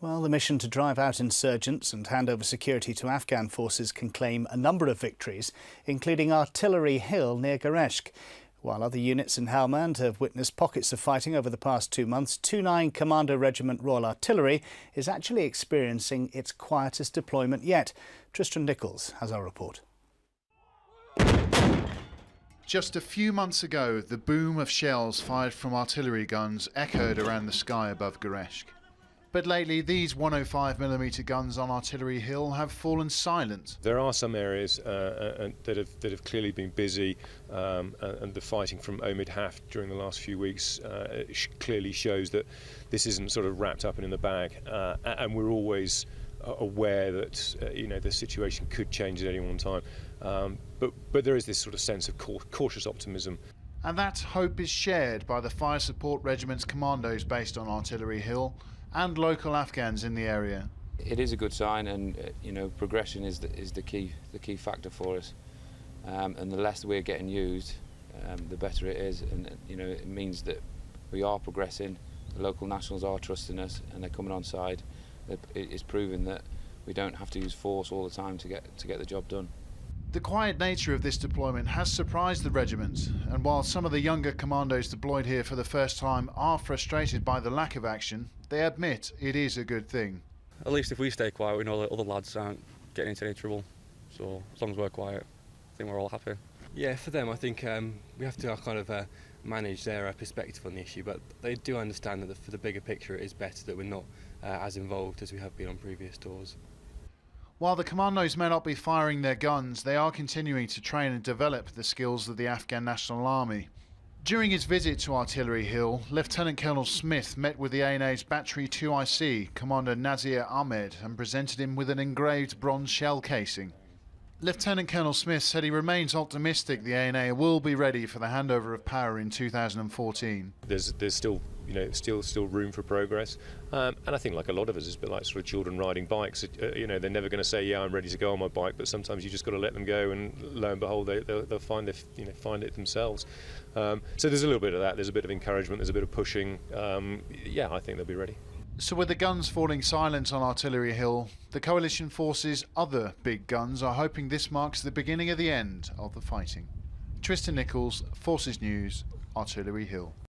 Well, the mission to drive out insurgents and hand over security to Afghan forces can claim a number of victories, including Artillery Hill near Gereshk. While other units in Helmand have witnessed pockets of fighting over the past 2 months, 29 Commando Regiment Royal Artillery is actually experiencing its quietest deployment yet. Tristan Nichols has our report. Just a few months ago, the boom of shells fired from artillery guns echoed around the sky above Gereshk. But lately, these 105mm guns on Artillery Hill have fallen silent. There are some areas that have clearly been busy, and the fighting from Omid Haft during the last few weeks clearly shows that this isn't sort of wrapped up and in the bag, and we're always aware that the situation could change at any one time. But there is this sort of sense of cautious optimism. And that hope is shared by the Fire Support Regiment's commandos based on Artillery Hill and local Afghans in the area. It is a good sign, and progression is the key factor for us. And the less we're getting used, the better it is. And it means that we are progressing. The local nationals are trusting us, and they're coming on side. It's proven that we don't have to use force all the time to get the job done. The quiet nature of this deployment has surprised the regiment, and while some of the younger commandos deployed here for the first time are frustrated by the lack of action, they admit it is a good thing. At least if we stay quiet, we know that other lads aren't getting into any trouble. So as long as we're quiet, I think we're all happy. Yeah, for them, I think we have to kind of manage their perspective on the issue, but they do understand that for the bigger picture, it is better that we're not as involved as we have been on previous tours. While the commandos may not be firing their guns, they are continuing to train and develop the skills of the Afghan National Army. During his visit to Artillery Hill, Lieutenant Colonel Smith met with the ANA's Battery 2IC, Commander Nazir Ahmed, and presented him with an engraved bronze shell casing. Lieutenant Colonel Smith said he remains optimistic the ANA will be ready for the handover of power in 2014. There's still still room for progress, and I think, like a lot of us, it's a bit like sort of children riding bikes. They're never going to say, "Yeah, I'm ready to go on my bike," but sometimes you just got to let them go, and lo and behold, they'll find it themselves. So there's a little bit of that. There's a bit of encouragement. There's a bit of pushing. Yeah, I think they'll be ready. So with the guns falling silent on Artillery Hill, the coalition force's other big guns are hoping this marks the beginning of the end of the fighting. Tristan Nichols, Forces News, Artillery Hill.